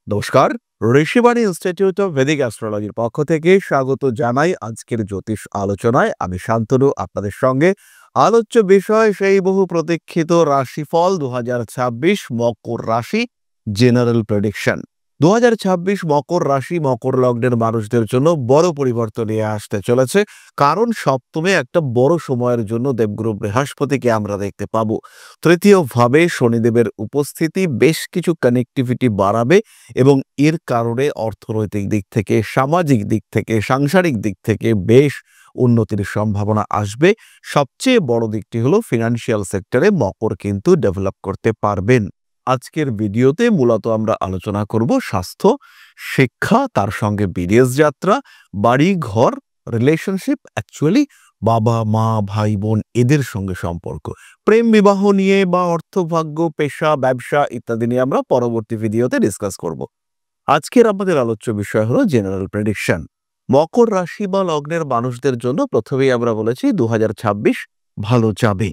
নমস্কার। Rishibani institute of Vedic অ্যাস্ট্রোলজির পক্ষ থেকে স্বাগত জানাই আজকের জ্যোতিষ আলোচনায়। আমি শান্তনু আপনাদের সঙ্গে। আলোচ্য বিষয় সেই বহু প্রতীক্ষিত রাশিফল 2026 মকর রাশি জেনারেল প্রেডিকশন। 2026 মকর রাশি মকর লগ্নের মানুষদের জন্য বড় পরিবর্তন নিয়ে আসতে চলেছে। কারণ সপ্তমে একটা বড় সময়ের জন্য দেবগুরু বৃহস্পতিকে আমরা দেখতে পাবো। তৃতীয়ভাবে শনিদেবের উপস্থিতি বেশ কিছু কানেক্টিভিটি বাড়াবে এবং এর কারণে অর্থনৈতিক দিক থেকে, সামাজিক দিক থেকে, সাংসারিক দিক থেকে বেশ উন্নতির সম্ভাবনা আসবে। সবচেয়ে বড় দিকটি হলো ফিনান্সিয়াল সেক্টরে মকর কিন্তু ডেভেলপ করতে পারবেন। আজকের ভিডিওতে মূলত আমরা আলোচনা করব স্বাস্থ্য, শিক্ষা, তার সঙ্গে বিদেশ যাত্রা, বাড়ি ঘর, রিলেশনশিপ, অ্যাকচুয়ালি বাবা মা ভাই বোন এদের সঙ্গে সম্পর্ক, প্রেম বিবাহ নিয়ে বা অর্থভাগ্য, পেশা, ব্যবসা ইত্যাদি নিয়ে আমরা পরবর্তী ভিডিওতে ডিসকাস করব। আজকের আমাদের আলোচ্য বিষয় হলো জেনারেল প্রেডিকশন। মকর রাশি বা লগ্নের মানুষদের জন্য প্রথমেই আমরা বলেছি 2026 ভালো যাবে।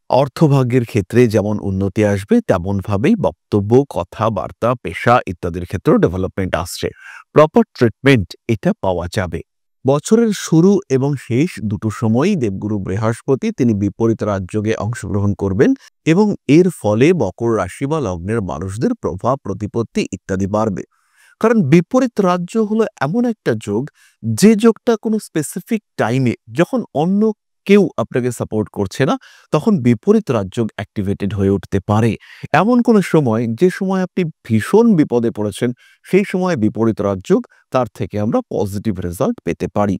অর্থভাগ্যের ক্ষেত্রে যেমন উন্নতি আসবে তেমন ভাবেই বক্তব্য, কথাবার্তা, পেশা ইত্যাদির ক্ষেত্রেও ডেভেলপমেন্ট আসছে। প্রপার ট্রিটমেন্ট এটা পাওয়া যাবে। বছরের শুরু এবং শেষ দুটো সময়ই দেবগুরু বৃহস্পতি তিনি বিপরীত রাজযোগে অংশগ্রহণ করবেন এবং এর ফলে মকর রাশি বা লগ্নের মানুষদের প্রভাব প্রতিপত্তি ইত্যাদি বাড়বে। কারণ বিপরীত রাজ্য হলো এমন একটা যোগ, যে যোগটা কোনো স্পেসিফিক টাইমে যখন অন্য কেউ আপনাকে সাপোর্ট করছে না, তখন বিপরীত রাজ্য অ্যাক্টিভেটেড হয়ে উঠতে পারে। এমন কোনো সময় যে সময় আপনি ভীষণ বিপদে পড়েছেন, সেই সময় বিপরীত রাজ্য, তার থেকে আমরা পজিটিভ রেজাল্ট পেতে পারি।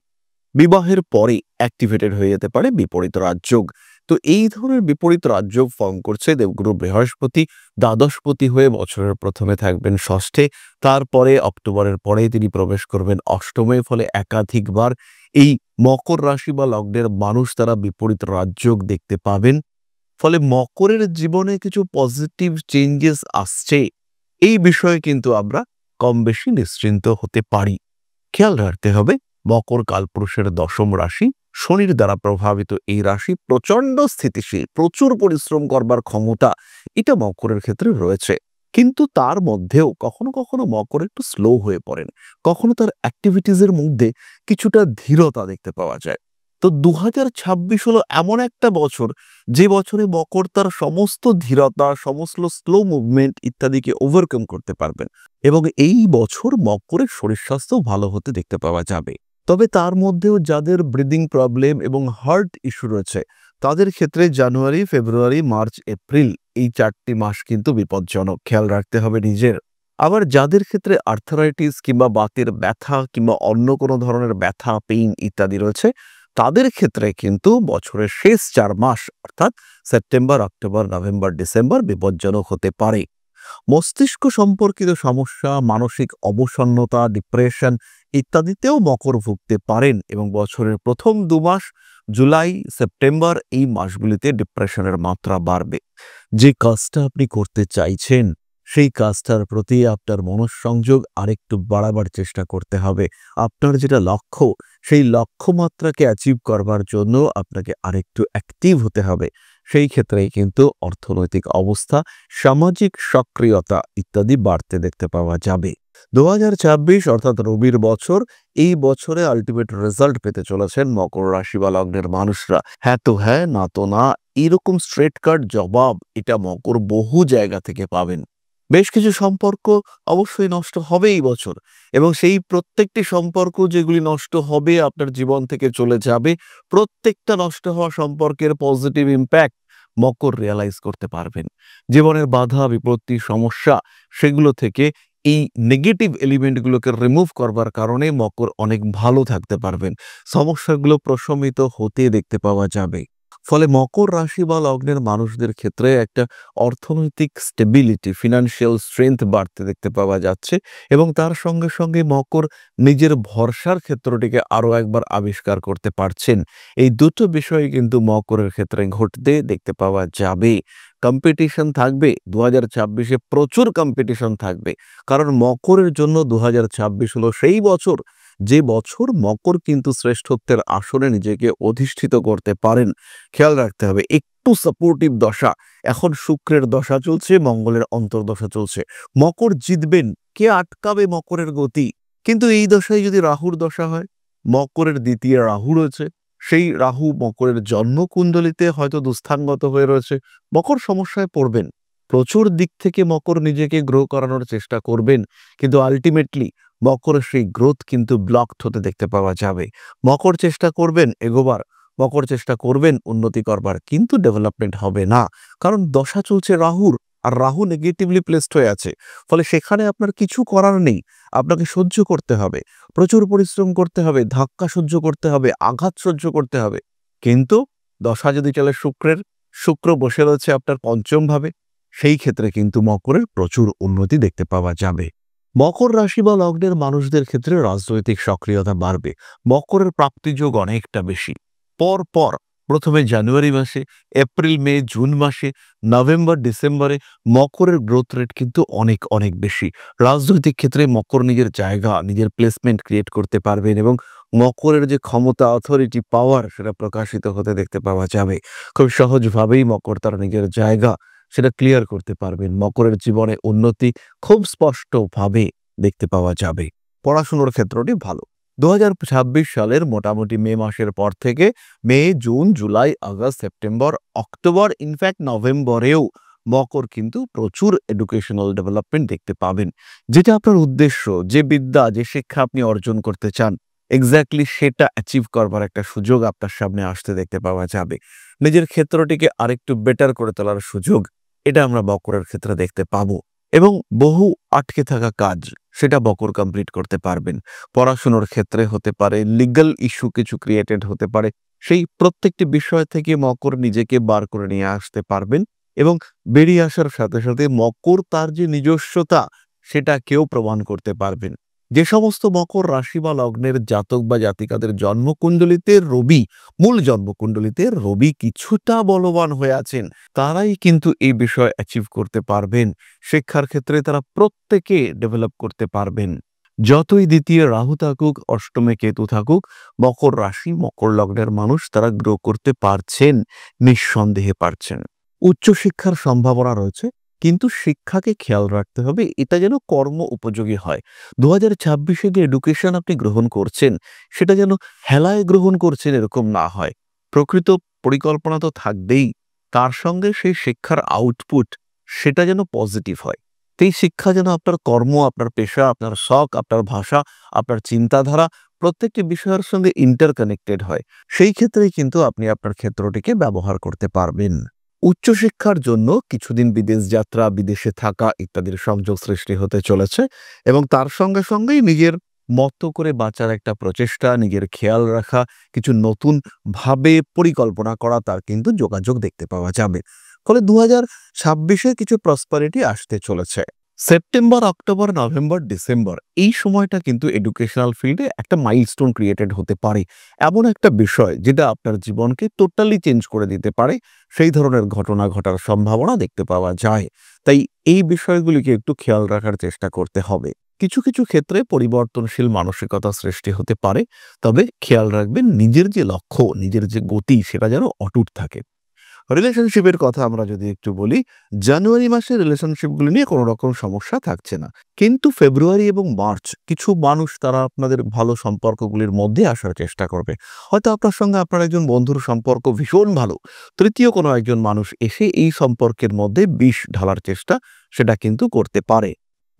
বিবাহের পরে অ্যাক্টিভেটেড হয়ে যেতে পারে বিপরীত রাজযোগ। তো এই ধরনের বিপরীত রাজযোগ ফর্ম করছে দেবগুরু বৃহস্পতি। দ্বাদশপতি হয়ে বছরের প্রথমে থাকবেন ষষ্ঠে, তারপরে অক্টোবরের পরে তিনি প্রবেশ করবেন অষ্টমে। ফলে একাধিকবার এই মকর রাশি বা লগ্নের মানুষ তারা বিপরীত রাজযোগ দেখতে পাবেন। ফলে মকরের জীবনে কিছু পজিটিভ চেঞ্জেস আসছে, এই বিষয়ে কিন্তু আমরা কম বেশি নিশ্চিন্ত হতে পারি। খেয়াল রাখতে হবে, মকর কালপুরুষের দশম রাশি, শনির দ্বারা প্রভাবিত এই রাশি প্রচন্ড স্থিতিশীল, প্রচুর পরিশ্রম করবার ক্ষমতা এটা মকরের ক্ষেত্রে রয়েছে। কিন্তু তার মধ্যেও কখনো কখনো মকর একটু স্লো হয়ে পড়েন, কখনো তার অ্যাক্টিভিটিজের মধ্যে কিছুটা ধীরতা দেখতে পাওয়া যায়। তো 2026 হলো এমন একটা বছর, যে বছরে মকর তার সমস্ত ধীরতা, সমস্ত স্লো মুভমেন্ট ইত্যাদিকে ওভারকাম করতে পারবেন এবং এই বছর মকরের শরীর স্বাস্থ্য ভালো হতে দেখতে পাওয়া যাবে। তবে তার মধ্যেও যাদের ব্রিদিং প্রবলেম এবং হার্ট ইস্যু রয়েছে, তাদের ক্ষেত্রে জানুয়ারি, ফেব্রুয়ারি, মার্চ, এপ্রিল এই 4টি মাস কিন্তু বিপজ্জনক, খেয়াল রাখতে হবে নিজের। আবার যাদের ক্ষেত্রে আর্থারাইটিস কিংবা বাতের ব্যথা কিংবা অন্য কোনো ধরনের ব্যথা, পেইন ইত্যাদি রয়েছে, তাদের ক্ষেত্রে কিন্তু বছরের শেষ 4 মাস অর্থাৎ সেপ্টেম্বর, অক্টোবর, নভেম্বর, ডিসেম্বর বিপজ্জনক হতে পারে। মস্তিষ্ক সম্পর্কিত সমস্যা, মানসিক অবসন্নতা, ডিপ্রেশন ইত্যাদিতেও মকর ভুগতে পারেন এবং বছরের প্রথম 2 মাস জুলাই, সেপ্টেম্বর এই মাসগুলিতে ডিপ্রেশনের মাত্রা বাড়বে। যে কাজটা আপনি করতে চাইছেন, সেই কাজটার প্রতি আপনার মনঃসংযোগ আরেকটু বাড়াবার চেষ্টা করতে হবে। আপনার যেটা লক্ষ্য, সেই লক্ষ্যমাত্রাকে অ্যাচিভ করবার জন্য আপনাকে আরেকটু অ্যাক্টিভ হতে হবে। সেই ক্ষেত্রেই কিন্তু অর্থনৈতিক অবস্থা, সামাজিক সক্রিয়তা ইত্যাদি বাড়তে দেখতে পাওয়া যাবে। 2026 অর্থাৎ রবির বছর, এই বছরে আলটিমেট রেজাল্ট পেতে চলেছেন মকর রাশি বা লগ্নের মানুষরা। হ্যাঁ তো হ্যাঁ, না তো না, এরকম স্ট্রেট কাট জবাব এটা মকর বহু জায়গা থেকে পাবেন। বেশ কিছু সম্পর্ক অবশ্যই নষ্ট হবে এই বছর এবং সেই প্রত্যেকটি সম্পর্ক যেগুলি নষ্ট হবে, আপনার জীবন থেকে চলে যাবে, প্রত্যেকটা নষ্ট হওয়া সম্পর্কের পজিটিভ ইম্প্যাক্ট মকর রিয়ালাইজ করতে পারবেন। জীবনের বাধা বিপত্তি সমস্যা, সেগুলো থেকে এই নেগেটিভ এলিমেন্টগুলোকে রিমুভ করবার কারণে মকর অনেক ভালো থাকতে পারবেন। সমস্যাগুলো প্রশমিত হতে দেখতে পাওয়া যাবে। ফলে মকর রাশি বা লগ্নের মানুষদের ক্ষেত্রে একটা অর্থনৈতিক স্টেবিলিটি, ফিনান্সিয়াল স্ট্রেংথ বাড়তে দেখতে পাওয়া যাচ্ছে এবং তার সঙ্গে সঙ্গে মকর নিজের ভরসার ক্ষেত্রটিকে আরও একবার আবিষ্কার করতে পারছেন। এই দুটো বিষয় কিন্তু মকরের ক্ষেত্রে ঘটতে দেখতে পাওয়া যাবে। কম্পিটিশন থাকবে 2026-এ, প্রচুর কম্পিটিশন থাকবে। কারণ মকরের জন্য 2026 হলো সেই বছর, যে বছর মকর কিন্তু শ্রেষ্ঠত্বের আসনে নিজেকে অধিষ্ঠিত করতে পারেন। খেয়াল রাখতে হবে, একটু সাপোর্টিভ দশা, এখন শুক্রের দশা চলছে, মঙ্গলের অন্তর্দশা চলছে। মকর জিতবেন কে আটকাবে মকরের গতি? কিন্তু এই দশায় যদি রাহুর দশা হয়, মকরের দ্বিতীয় রাহু রয়েছে, সেই রাহু মকরের জন্মকুণ্ডলিতে হয়তো দুস্থানগত হয়ে রয়েছে, মকর সমস্যায় পড়বেন। প্রচুর দিক থেকে মকর নিজেকে গ্রো করানোর চেষ্টা করবেন, কিন্তু আলটিমেটলি মকরের সেই গ্রোথ কিন্তু ব্লকড হতে দেখতে পাওয়া যাবে। মকর চেষ্টা করবেন এগোবার, মকর চেষ্টা করবেন উন্নতি করবার, কিন্তু ডেভেলপমেন্ট হবে না। কারণ দশা চলছে রাহুর, আর রাহু নেগেটিভলি প্লেসড হয়ে আছে। ফলে সেখানে আপনার কিছু করার নেই, আপনাকে সহ্য করতে হবে, প্রচুর পরিশ্রম করতে হবে, ধাক্কা সহ্য করতে হবে, আঘাত সহ্য করতে হবে। কিন্তু দশা যদি চলে শুক্রের, শুক্র বসে রয়েছে আপনার পঞ্চম ভাবে, সেই ক্ষেত্রে কিন্তু মকরের প্রচুর উন্নতি দেখতে পাওয়া যাবে। মকর রাশি বা লগ্নের মানুষদের ক্ষেত্রে রাজনৈতিক সক্রিয়তা বাড়বে। মকরের প্রাপ্তিযোগ অনেকটা বেশি। পর পর প্রথমে জানুয়ারি মাসে, এপ্রিল, মে, জুন মাসে, নভেম্বর, ডিসেম্বরে মকরের গ্রোথ রেট কিন্তু অনেক অনেক বেশি। রাজনৈতিক ক্ষেত্রে মকর নিজের জায়গা, নিজের প্লেসমেন্ট ক্রিয়েট করতে পারবেন এবং মকরের যে ক্ষমতা, অথরিটি, পাওয়ার সেটা প্রকাশিত হতে দেখতে পাওয়া যাবে। খুব সহজভাবেই মকর তার নিজের জায়গা সেটা ক্লিয়ার করতে পারবেন। মকরের জীবনে উন্নতি খুব স্পষ্টভাবে দেখতে পাওয়া যাবে। পড়াশোনার ক্ষেত্রটি ভালো। 2026 সালের মোটামুটি মে মাসের পর থেকে May, June, July, August, September, October, in fact নভেম্বরেও মকর কিন্তু প্রচুর এডুকেশনাল ডেভেলপমেন্ট দেখতে পাবেন। যেটা আপনার উদ্দেশ্য, যে বিদ্যা, যে শিক্ষা আপনি অর্জন করতে চান, এক্স্যাক্টলি সেটা অ্যাচিভ করবার একটা সুযোগ আপনার সামনে আসতে দেখতে পাওয়া যাবে। নিজের ক্ষেত্রটিকে আরেকটু বেটার করে তোলার সুযোগ, এটা আমরা মকরের ক্ষেত্রে দেখতে পাবো। এবং বহু আটকে থাকা কাজ সেটা মকর কমপ্লিট করতে পারবেন। পড়াশোনার ক্ষেত্রে হতে পারে, লিগ্যাল ইস্যু কিছু ক্রিয়েটেড হতে পারে, সেই প্রত্যেকটি বিষয় থেকে মকর নিজেকে বার করে নিয়ে আসতে পারবেন এবং বেরিয়ে আসার সাথে সাথে মকর তার যে নিজস্বতা সেটাকেও প্রমাণ করতে পারবেন। যে সমস্ত মকর রাশি বা লগ্নের জাতক বা জাতিকাদের জন্মকুণ্ডলিতে রবি, মূল জন্মকুণ্ডলিতে রবি কিছুটা বলবান হয়ে আছেন, তারাই কিন্তু এই বিষয় অ্যাচিভ করতে পারবেন। শিক্ষার ক্ষেত্রে তারা প্রত্যেকে ডেভেলপ করতে পারবেন। যতই দ্বিতীয় রাহু থাকুক, অষ্টমে কেতু থাকুক, মকর রাশি, মকর লগ্নের মানুষ তারা গ্রো করতে পারছেন, নিঃসন্দেহে পারছেন। উচ্চশিক্ষার সম্ভাবনা রয়েছে, কিন্তু শিক্ষাকে খেয়াল রাখতে হবে এটা যেন কর্ম উপযোগী হয়। 2026-এ যে এডুকেশন আপনি গ্রহণ করছেন সেটা যেন হেলায় গ্রহণ করছেন এরকম না হয়। প্রকৃত পরিকল্পনা তো থাকবেই, তার সঙ্গে সেই শিক্ষার আউটপুট সেটা যেন পজিটিভ হয়। এই শিক্ষা যেন আপনার কর্ম, আপনার পেশা, আপনার শখ, আপনার ভাষা, আপনার চিন্তাধারা প্রত্যেকটি বিষয়ের সঙ্গে ইন্টারকানেক্টেড হয়। সেই ক্ষেত্রেই কিন্তু আপনি আপনার ক্ষেত্রটিকে ব্যবহার করতে পারবেন। উচ্চশিক্ষার জন্য কিছুদিন বিদেশ যাত্রা, বিদেশে থাকা ইত্যাদির সংযোগ সৃষ্টি হতে চলেছে এবং তার সঙ্গে সঙ্গেই নিজের মতো করে বাঁচার একটা প্রচেষ্টা, নিজের খেয়াল রাখা, কিছু নতুন ভাবে পরিকল্পনা করা, তার কিন্তু যোগাযোগ দেখতে পাওয়া যাবে। ফলে 2026-এ কিছু প্রসপারিটি আসতে চলেছে। সেপ্টেম্বর, অক্টোবর, নভেম্বর, ডিসেম্বর এই সময়টা কিন্তু এডুকেশনাল ফিল্ডে একটা মাইলস্টোন ক্রিয়েটেড হতে পারে। এমন একটা বিষয় যেটা আপনার জীবনকে টোটালি চেঞ্জ করে দিতে পারে, সেই ধরনের ঘটনা ঘটার সম্ভাবনা দেখতে পাওয়া যায়। তাই এই বিষয়গুলিকে একটু খেয়াল রাখার চেষ্টা করতে হবে। কিছু কিছু ক্ষেত্রে পরিবর্তনশীল মানসিকতা সৃষ্টি হতে পারে, তবে খেয়াল রাখবেন নিজের যে লক্ষ্য, নিজের যে গতি সেটা যেন অটুট থাকে। রিলেশনশিপের কথা আমরা যদি একটু বলি, জানুয়ারি মাসে রিলেশনশিপগুলো নিয়ে কোনো রকম সমস্যা থাকছে না, কিন্তু ফেব্রুয়ারি এবং মার্চ কিছু মানুষ তারা আপনাদের ভালো সম্পর্কগুলির মধ্যে আসার চেষ্টা করবে। হয়তো আপনার সঙ্গে আপনার একজন বন্ধুর সম্পর্ক ভীষণ ভালো, তৃতীয় কোনো একজন মানুষ এসে এই সম্পর্কের মধ্যে বিষ ঢালার চেষ্টা সেটা কিন্তু করতে পারে।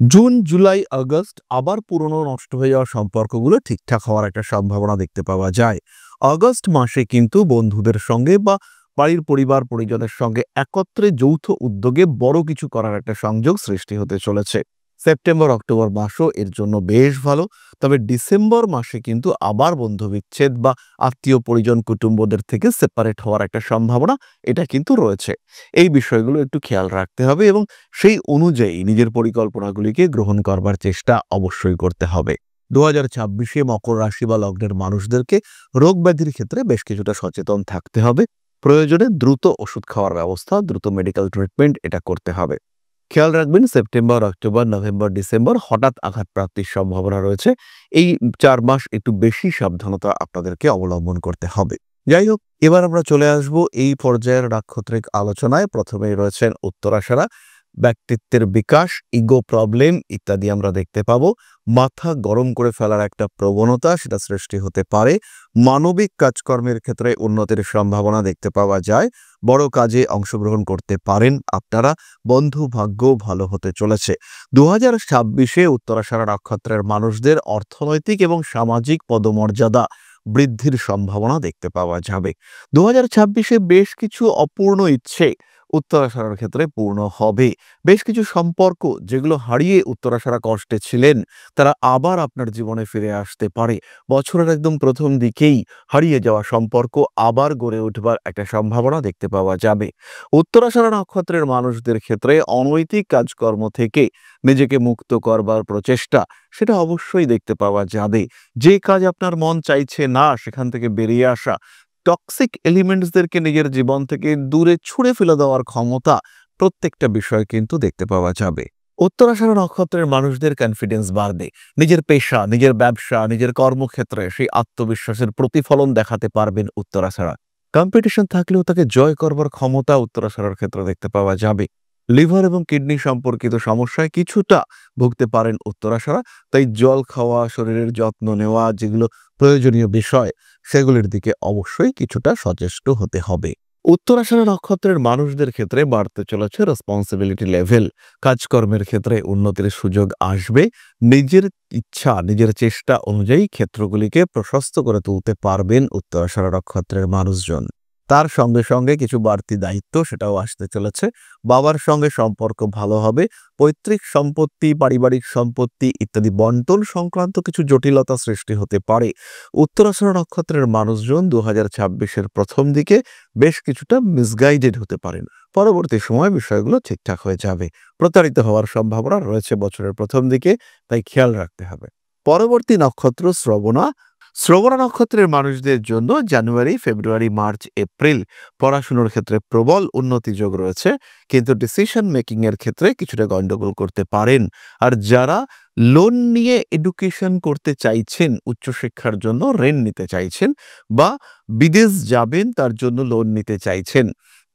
জুন, জুলাই, আগস্ট আবার পুরনো নষ্ট হয়ে যাওয়া সম্পর্কগুলো ঠিকঠাক হওয়ার একটা সম্ভাবনা দেখতে পাওয়া যায়। আগস্ট মাসে কিন্তু বন্ধুদের সঙ্গে বা বাড়ির পরিবার পরিজনের সঙ্গে একত্রে যৌথ উদ্যোগে বড় কিছু করার একটা সংযোগ সৃষ্টি হতে চলেছে। সেপ্টেম্বর, অক্টোবর মাসও এর জন্য বেশ ভালো, তবে ডিসেম্বর মাসে কিন্তু আবার বন্ধু বিচ্ছেদ বা আত্মীয় পরিজন কুটুম্বদের থেকে সেপারেট হওয়ার একটা সম্ভাবনা এটা কিন্তু রয়েছে। এই বিষয়গুলো একটু খেয়াল রাখতে হবে এবং সেই অনুযায়ী নিজের পরিকল্পনাগুলিকে গ্রহণ করবার চেষ্টা অবশ্যই করতে হবে। 2026-এ মকর রাশি বা লগ্নের মানুষদেরকে রোগ ব্যাধির ক্ষেত্রে বেশ কিছুটা সচেতন থাকতে হবে। প্রয়োজনে দ্রুত ওষুধ খাওয়ার ব্যবস্থা, দ্রুত মেডিকেল ট্রিটমেন্ট এটা করতে হবে। খেয়াল রাখবেন সেপ্টেম্বর, অক্টোবর, নভেম্বর, ডিসেম্বর হঠাৎ আঘাত প্রাপ্তির সম্ভাবনা রয়েছে। এই 4 মাস একটু বেশি সাবধানতা আপনাদেরকে অবলম্বন করতে হবে। যাই হোক, এবার আমরা চলে আসব এই পর্যায়ের নাক্ষত্রিক আলোচনায়। প্রথমেই রয়েছেন উত্তরাষাঢ়া, ব্যক্তিত্বের বিকাশ, ইগো প্রবলেম ইত্যাদি আমরা দেখতে পাবো। মাথা গরম করে ফেলার একটা প্রবণতা সেটা সৃষ্টি হতে পারে। মানবিক কাজকর্মের ক্ষেত্রে উন্নতির সম্ভাবনা দেখতে পাওয়া যায়। বড় কাজে অংশগ্রহণ করতে পারেন আপনারা। বন্ধু ভাগ্য ভালো হতে চলেছে। 2026-এ উত্তরাষাঢ়া নক্ষত্রের মানুষদের অর্থনৈতিক এবং সামাজিক পদমর্যাদা বৃদ্ধির সম্ভাবনা দেখতে পাওয়া যাবে। 2026-এ বেশ কিছু অপূর্ণ ইচ্ছে উত্তরাষাঢ়ার ক্ষেত্রে পূর্ণ হবে। বেশ কিছু সম্পর্ক যেগুলো হারিয়ে উত্তরাষাঢ়া কষ্টে ছিলেন, তারা আবার আপনার জীবনে ফিরে আসতে পারে। বছরের একদম প্রথম দিকেই হারিয়ে যাওয়া সম্পর্ক আবার গড়ে উঠবার একটা সম্ভাবনা দেখতে পাওয়া যাবে। উত্তরাষাঢ়া নক্ষত্রের মানুষদের ক্ষেত্রে অনৈতিক কাজকর্ম থেকে নিজেকে মুক্ত করবার প্রচেষ্টা সেটা অবশ্যই দেখতে পাওয়া যাবে। যে কাজ আপনার মন চাইছে না সেখান থেকে বেরিয়ে আসা, টক্সিক এলিমেন্টসদেরকে নিজের জীবন থেকে দূরে ছুঁড়ে ফেলে দেওয়ার ক্ষমতা, প্রত্যেকটা বিষয় কিন্তু দেখতে পাওয়া যাবে। উত্তরাষাঢ়া নক্ষত্রের মানুষদের কনফিডেন্স বাড়বে। নিজের পেশা, নিজের ব্যবসা, নিজের কর্মক্ষেত্রে সেই আত্মবিশ্বাসের প্রতিফলন দেখাতে পারবেন উত্তরাষাঢ়া। কম্পিটিশন থাকলেও তাকে জয় করবার ক্ষমতা উত্তরাষাঢ়ার ক্ষেত্রে দেখতে পাওয়া যাবে। লিভার এবং কিডনি সম্পর্কিত সমস্যায় কিছুটা ভুগতে পারেন উত্তরাষাঢ়া। তাই জল খাওয়া, শরীরের যত্ন নেওয়া, যেগুলো প্রয়োজনীয় বিষয় সেগুলির দিকে অবশ্যই কিছুটা সচেষ্ট হতে হবে। উত্তরাষাঢ়া নক্ষত্রের মানুষদের ক্ষেত্রে বাড়তে চলেছে রেসপন্সিবিলিটি লেভেল। কাজকর্মের ক্ষেত্রে উন্নতির সুযোগ আসবে। নিজের ইচ্ছা, নিজের চেষ্টা অনুযায়ী ক্ষেত্রগুলিকে প্রশস্ত করে তুলতে পারবেন উত্তরাষাঢ়া নক্ষত্রের মানুষজন। তার সঙ্গে সঙ্গে কিছু বাড়তি দায়িত্ব সেটাও আসতে চলেছে। বাবার সঙ্গে সম্পর্ক ভালো হবে। পৈতৃক সম্পত্তি, পারিবারিক সম্পত্তি ইত্যাদি বন্টন সংক্রান্ত কিছু জটিলতা সৃষ্টি হতে পারে। উত্তরাষাঢ়া নক্ষত্রের মানুষজন 2026-এর প্রথম দিকে বেশ কিছুটা মিসগাইডেড হতে পারেন। পরবর্তী সময় বিষয়গুলো ঠিকঠাক হয়ে যাবে। প্রতারিত হওয়ার সম্ভাবনা রয়েছে বছরের প্রথম দিকে, তাই খেয়াল রাখতে হবে। পরবর্তী নক্ষত্র শ্রবণা। শ্রবণা নক্ষত্রের মানুষদের জন্য জানুয়ারি, ফেব্রুয়ারি, মার্চ, এপ্রিল পড়াশুনোর ক্ষেত্রে প্রবল উন্নতি যোগ রয়েছে, কিন্তু ডিসিশন মেকিং এর ক্ষেত্রে কিছুটা গন্ডগোল করতে পারেন। আর যারা লোন নিয়ে এডুকেশন করতে চাইছেন, উচ্চশিক্ষার জন্য ঋণ নিতে চাইছেন বা বিদেশ যাবেন তার জন্য লোন নিতে চাইছেন,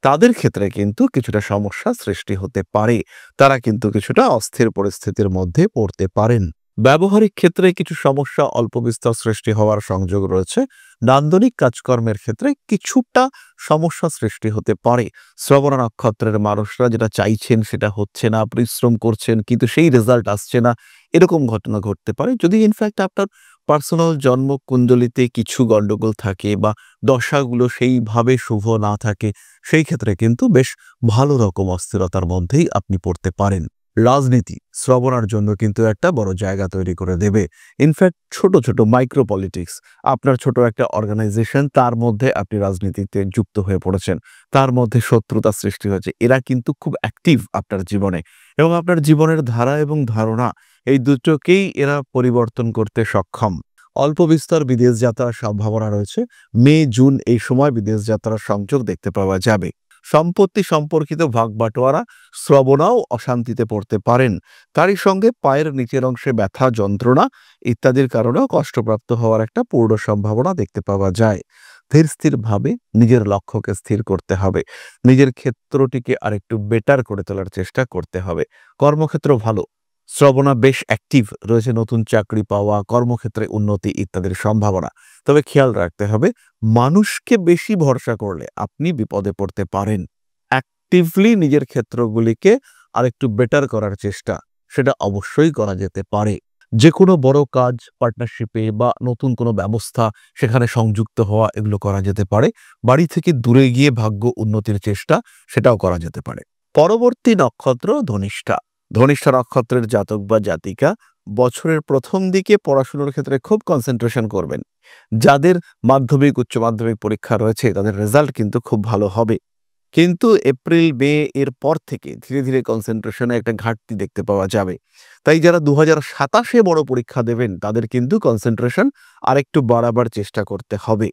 তাদের ক্ষেত্রে কিন্তু কিছুটা সমস্যা সৃষ্টি হতে পারে। তারা কিন্তু কিছুটা অস্থির পরিস্থিতির মধ্যে পড়তে পারেন। ব্যবহারিক ক্ষেত্রে কিছু সমস্যা অল্প বিস্তর সৃষ্টি হওয়ার সংযোগ রয়েছে। নান্দনিক কাজকর্মের ক্ষেত্রে কিছুটা সমস্যা সৃষ্টি হতে পারে। শ্রবণা নক্ষত্রের মানুষরা যেটা চাইছেন সেটা হচ্ছে না, পরিশ্রম করছেন কিন্তু সেই রেজাল্ট আসছে না, এরকম ঘটনা ঘটতে পারে। যদি ইনফ্যাক্ট আপনার পার্সোনাল জন্ম কুণ্ডলিতে কিছু গন্ডগোল থাকে বা দশাগুলো সেইভাবে শুভ না থাকে, সেই ক্ষেত্রে কিন্তু বেশ ভালো রকম অস্থিরতার মধ্যেই আপনি পড়তে পারেন। রাজনীতি শ্রবণার জন্য কিন্তু একটা বড় জায়গা তৈরি করে দেবে। ইনফ্যাক্ট ছোট ছোট মাইক্রো পলিটিক্স, আপনার ছোট একটা অর্গানাইজেশন, তার মধ্যে আপনি রাজনীতিতে যুক্ত হয়ে পড়েছেন, তার মধ্যে শত্রুতা সৃষ্টি হয়েছে, এরা কিন্তু খুব অ্যাক্টিভ আপনার জীবনে, এবং আপনার জীবনের ধারা এবং ধারণা এই দুটোকেই এরা পরিবর্তন করতে সক্ষম। অল্প বিস্তর বিদেশ যাত্রার সম্ভাবনা রয়েছে। মে, জুন এই সময় বিদেশ যাত্রার সংযোগ দেখতে পাওয়া যাবে। সম্পত্তি সম্পর্কিত ভাগবাটোয়ারা শ্রবণাও অশান্তিতে পড়তে পারেন। তারই সঙ্গে পায়ের নিচের অংশে ব্যথা, যন্ত্রণা ইত্যাদির কারণেও কষ্টপ্রাপ্ত হওয়ার একটা পূর্ণ সম্ভাবনা দেখতে পাওয়া যায়। ধীর স্থিরভাবে নিজের লক্ষ্যকে স্থির করতে হবে। নিজের ক্ষেত্রটিকে আরেকটু বেটার করে তোলার চেষ্টা করতে হবে। কর্মক্ষেত্র ভালো। শ্রবণা বেশ অ্যাক্টিভ রয়েছে, নতুন চাকরি পাওয়া, কর্মক্ষেত্রে উন্নতি ইত্যাদির সম্ভাবনা। তবে খেয়াল রাখতে হবে, মানুষকে বেশি ভরসা করলে আপনি বিপদে পড়তে পারেন। অ্যাক্টিভলি নিজের ক্ষেত্রগুলিকে আরেকটু বেটার করার চেষ্টা সেটা অবশ্যই করা যেতে পারে। যে কোনো বড় কাজ, পার্টনারশিপে বা নতুন কোনো ব্যবস্থা সেখানে সংযুক্ত হওয়া, এগুলো করা যেতে পারে। বাড়ি থেকে দূরে গিয়ে ভাগ্য উন্নতির চেষ্টা সেটাও করা যেতে পারে। পরবর্তী নক্ষত্র ধনিষ্ঠা। ধনিষ্ঠা নক্ষত্রের জাতক বা জাতিকা বছরের প্রথম দিকে পড়াশোনার ক্ষেত্রে খুব কনসেন্ট্রেশন করবেন। যাদের মাধ্যমিক, উচ্চ মাধ্যমিক পরীক্ষা রয়েছে তাদের রেজাল্ট কিন্তু খুব ভালো হবে। কিন্তু এপ্রিল, মে এর পর থেকে ধীরে ধীরে কনসেন্ট্রেশনে একটা ঘাটতি দেখতে পাওয়া যাবে। তাই যারা 2027-এ বড় পরীক্ষা দেবেন তাদের কিন্তু কনসেন্ট্রেশন আরেকটু বাড়াবার চেষ্টা করতে হবে।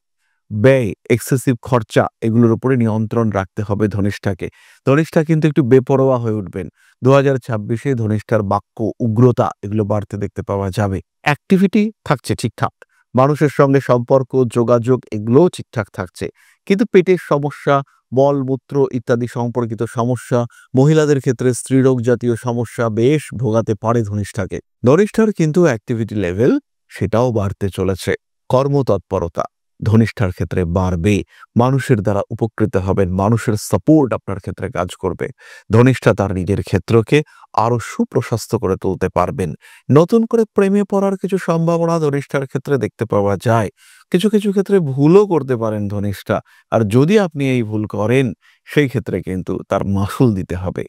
ব্যয়, এক্সেসিভ খরচা এগুলোর উপরে নিয়ন্ত্রণ রাখতে হবে ধনিষ্ঠাকে। ধনিষ্ঠা কিন্তু একটু বেপরোয়া হয়ে উঠবেন। 2026-এ ধনিষ্ঠার বাক্য, উগ্রতা এগুলো বাড়তে দেখতে পাওয়া যাবে। অ্যাক্টিভিটি থাকছে ঠিকঠাক, মানুষের সঙ্গে সম্পর্ক, যোগাযোগ এগুলোও ঠিকঠাক থাকছে, কিন্তু পেটের সমস্যা, মলমূত্র ইত্যাদি সম্পর্কিত সমস্যা, মহিলাদের ক্ষেত্রে স্ত্রীরোগ জাতীয় সমস্যা বেশ ভোগাতে পারে ধনিষ্ঠাকে। ধনিষ্ঠার কিন্তু অ্যাক্টিভিটি লেভেল সেটাও বাড়তে চলেছে। কর্মতৎপরতা ধনিষ্ঠার ক্ষেত্রে বাড়বে, মানুষের দ্বারা উপকৃত হবেন, মানুষের সাপোর্ট আপনার ক্ষেত্রে কাজ করবে। ধনিষ্ঠা তার নিজের ক্ষেত্রকে আরো সুপ্রশস্ত করে তুলতে পারবেন। নতুন করে প্রেমে পড়ার কিছু সম্ভাবনা ধনিষ্ঠার ক্ষেত্রে দেখতে পাওয়া যায়। কিছু কিছু ক্ষেত্রে ভুলও করতে পারেন ধনিষ্ঠা, আর যদি আপনি এই ভুল করেন সেই ক্ষেত্রে কিন্তু তার মাসুল দিতে হবে।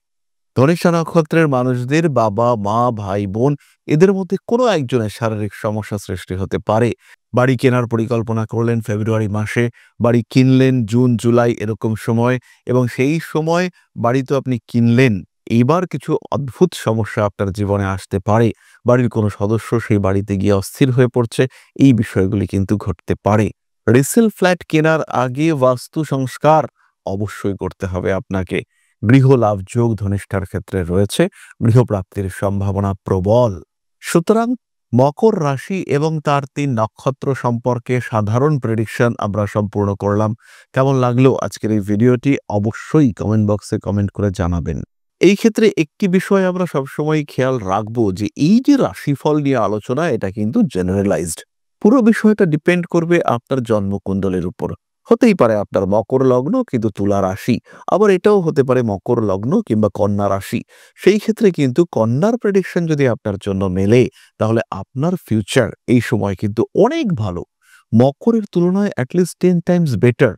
ধনিষ্ঠা নক্ষত্রের মানুষদের বাবা, মা, ভাই, বোন এদের মধ্যে কোনো একজনের শারীরিক সমস্যা সৃষ্টি হতে পারে। বাড়ি কেনার পরিকল্পনা করলেন ফেব্রুয়ারি মাসে, বাড়ি কিনলেন জুন, জুলাই এরকম সময়, এবং সেই সময় বাড়ি তো আপনি কিনলেন, এইবার কিছু অদ্ভুত সমস্যা আপনার জীবনে আসতে পারে। বাড়ির কোনো সদস্য সেই বাড়িতে গিয়ে অস্থির হয়ে পড়ছে, এই বিষয়গুলি কিন্তু ঘটতে পারে। রিসেল ফ্ল্যাট কেনার আগে বাস্তু সংস্কার অবশ্যই করতে হবে আপনাকে। গৃহ লাভ যোগ ধনিষ্ঠার ক্ষেত্রে রয়েছে, গৃহপ্রাপ্তির সম্ভাবনা প্রবল। সুতরাং মকর রাশি এবং তার ৩ নক্ষত্র সম্পর্কে সাধারণ প্রেডিকশন আমরা সম্পূর্ণ করলাম। কেমন লাগলো আজকের এই ভিডিওটি অবশ্যই কমেন্ট বক্সে কমেন্ট করে জানাবেন। এই ক্ষেত্রে একটি বিষয় আমরা সবসময় খেয়াল রাখবো যে এই যে রাশিফল নিয়ে আলোচনা, এটা কিন্তু জেনারেলাইজড। পুরো বিষয়টা ডিপেন্ড করবে আপনার জন্মকুণ্ডলের উপর। হতেই পারে আপনার মকর লগ্ন কিন্তু তুলা রাশি, আবার এটাও হতে পারে মকর লগ্ন কিংবা কন্যা রাশি। সেই ক্ষেত্রে কিন্তু কন্যার প্রেডিকশন যদি আপনার জন্য মেলে, তাহলে আপনার ফিউচার এই সময় কিন্তু অনেক ভালো, মকরের তুলনায় অ্যাটলিস্ট 10 টাইমস বেটার।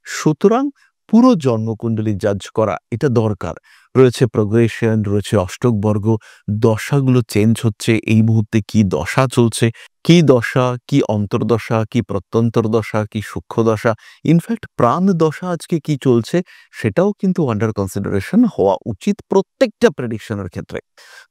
সুতরাং পুরো জন্মকুণ্ডলী জাজ করা এটা দরকার। রয়েছে প্রোগ্রেশন, রয়েছে অষ্টক বর্গ, দশাগুলো চেঞ্জ হচ্ছে, এই মুহূর্তে কি দশা চলছে, কি দশা, কি অন্তর্দশা, কি প্রত্যন্তর দশা, কি সূক্ষ্ম দশা, ইনফ্যাক্ট প্রাণ দশা আজকে কি চলছে সেটাও কিন্তু আন্ডার কনসিডারেশন হওয়া উচিত প্রত্যেকটা প্রেডিকশনের ক্ষেত্রে।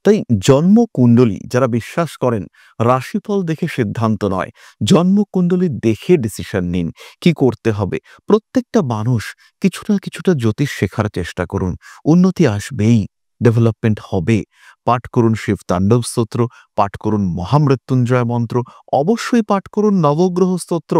তাই জন্মকুণ্ডলী যারা বিশ্বাস করেন, রাশিফল দেখে সিদ্ধান্ত নয়, জন্মকুণ্ডলী দেখে ডিসিশন নিন কি করতে হবে। প্রত্যেকটা মানুষ কিছুটা কিছুটা জ্যোতিষ শেখার চেষ্টা করুন, উন্নতি আসবেই, ডেভেলপমেন্ট হবে। পাঠ করুন শিব তাণ্ডব স্তোত্র, পাঠ করুন মহামৃত্যুঞ্জয় মন্ত্র, অবশ্যই পাঠ করুন নবগ্রহ স্তোত্র,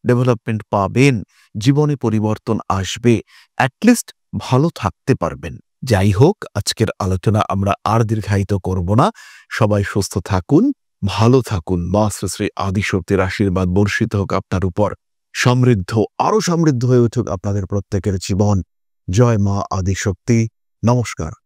ডেভেলপমেন্ট পাবেন, জীবনে পরিবর্তন আসবে, অ্যাটলিস্ট ভালো থাকতে পারবেন। যাই হোক, আজকের আলোচনা আমরা আর দীর্ঘায়িত করব না। সবাই সুস্থ থাকুন, ভালো থাকুন, মা শ্রী শ্রী আদিশক্তির আশীর্বাদ বর্ষিত হোক আপনার উপর। সমৃদ্ধ, আরো সমৃদ্ধ হয়ে উঠুক আপনাদের প্রত্যেকের জীবন। জয় মা আদিশক্তি। নমস্কার।